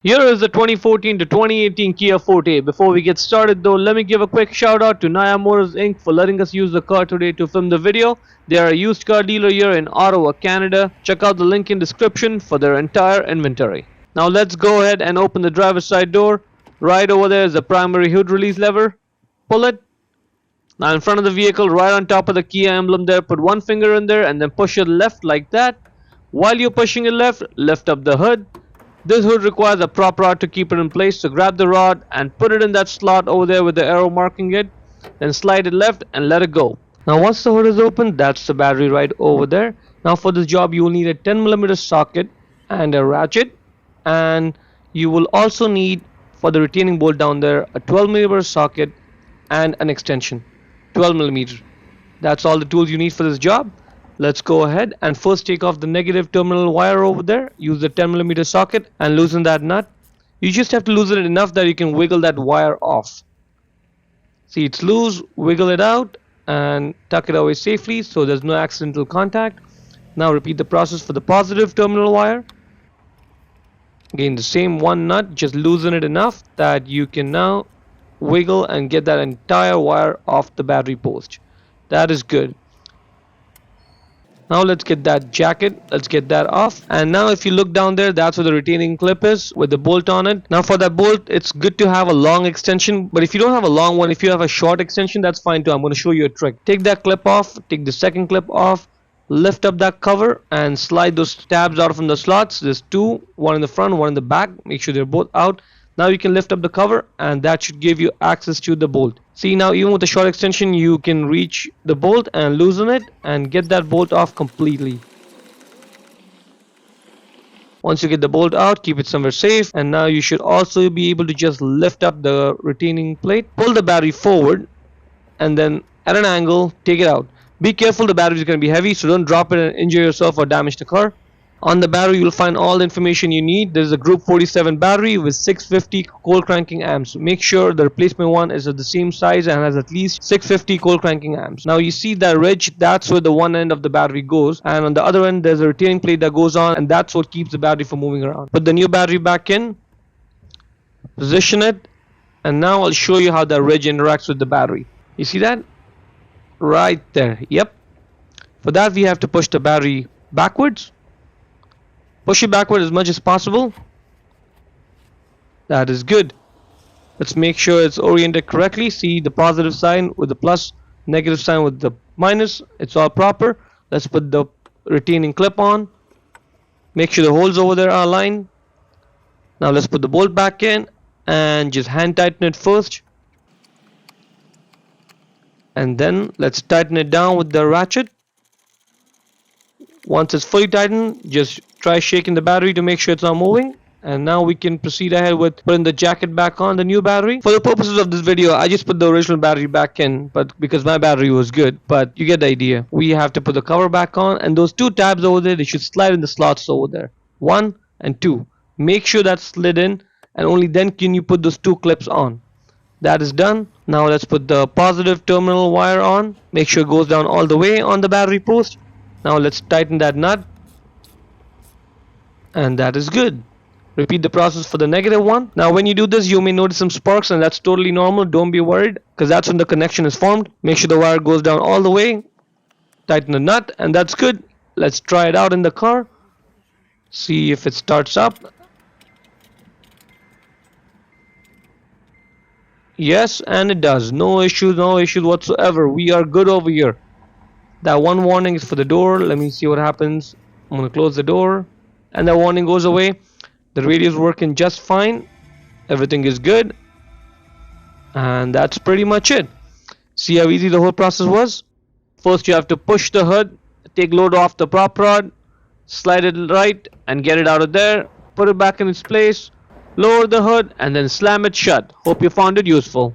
Here is the 2014 to 2018 Kia Forte. Before we get started though, let me give a quick shout out to Naya Motors Inc. for letting us use the car today to film the video. They are a used car dealer here in Ottawa, Canada. Check out the link in description for their entire inventory. Now let's go ahead and open the driver's side door. Right over there is the primary hood release lever. Pull it. Now in front of the vehicle, right on top of the Kia emblem there, put one finger in there and then push it left like that. While you're pushing it left, lift up the hood. This hood requires a prop rod to keep it in place, so grab the rod and put it in that slot over there with the arrow marking it. Then slide it left and let it go. Now once the hood is open, that's the battery right over there. Now for this job you will need a 10mm socket and a ratchet, and you will also need, for the retaining bolt down there, a 12mm socket and an extension. 12mm. That's all the tools you need for this job. Let's go ahead and first take off the negative terminal wire over there. Use the 10mm socket and loosen that nut. You just have to loosen it enough that you can wiggle that wire off. See, it's loose, wiggle it out and tuck it away safely so there's no accidental contact. Now repeat the process for the positive terminal wire. Again, the same one nut, just loosen it enough that you can now wiggle and get that entire wire off the battery post. That is good. Now let's get that jacket, let's get that off. And now if you look down there, that's where the retaining clip is with the bolt on it. Now for that bolt, it's good to have a long extension, but if you don't have a long one, if you have a short extension, that's fine too. I'm going to show you a trick. Take that clip off, take the second clip off, lift up that cover and slide those tabs out from the slots. There's two, one in the front, one in the back. Make sure they're both out. Now you can lift up the cover and that should give you access to the bolt. See, now even with the short extension you can reach the bolt and loosen it and get that bolt off completely. Once you get the bolt out, keep it somewhere safe, and now you should also be able to just lift up the retaining plate, pull the battery forward and then at an angle take it out. Be careful, the battery is going to be heavy, so don't drop it and injure yourself or damage the car. On the battery you'll find all the information you need. There's a group 47 battery with 650 cold cranking amps. Make sure the replacement one is of the same size and has at least 650 cold cranking amps. Now you see that ridge, that's where the one end of the battery goes, and on the other end there's a retaining plate that goes on, and that's what keeps the battery from moving around. Put the new battery back in, position it, and now I'll show you how the ridge interacts with the battery. You see that? Right there. Yep. For that we have to push the battery backwards. Push it backward as much as possible. That is good. Let's make sure it's oriented correctly. See the positive sign with the plus, negative sign with the minus. It's all proper. Let's put the retaining clip on. Make sure the holes over there are aligned. Now let's put the bolt back in and just hand tighten it first. And then let's tighten it down with the ratchet. Once it's fully tightened, just try shaking the battery to make sure it's not moving. And now we can proceed ahead with putting the jacket back on the new battery. For the purposes of this video, I just put the original battery back in, but because my battery was good, but you get the idea. We have to put the cover back on, and those two tabs over there, they should slide in the slots over there. 1 and 2. Make sure that's slid in, and only then can you put those two clips on. That is done. Now let's put the positive terminal wire on. Make sure it goes down all the way on the battery post. Now let's tighten that nut, and that is good. Repeat the process for the negative one. Now when you do this you may notice some sparks, and that's totally normal. Don't be worried, because that's when the connection is formed. Make sure the wire goes down all the way. Tighten the nut, and that's good. Let's try it out in the car. See if it starts up. Yes, and it does. No issues whatsoever. We are good over here. That one warning is for the door. Let me see what happens. I'm going to close the door, and that warning goes away. The radio is working just fine. Everything is good, and that's pretty much it. See how easy the whole process was? First you have to push the hood, take load off the prop rod, slide it right and get it out of there, put it back in its place, lower the hood and then slam it shut. Hope you found it useful.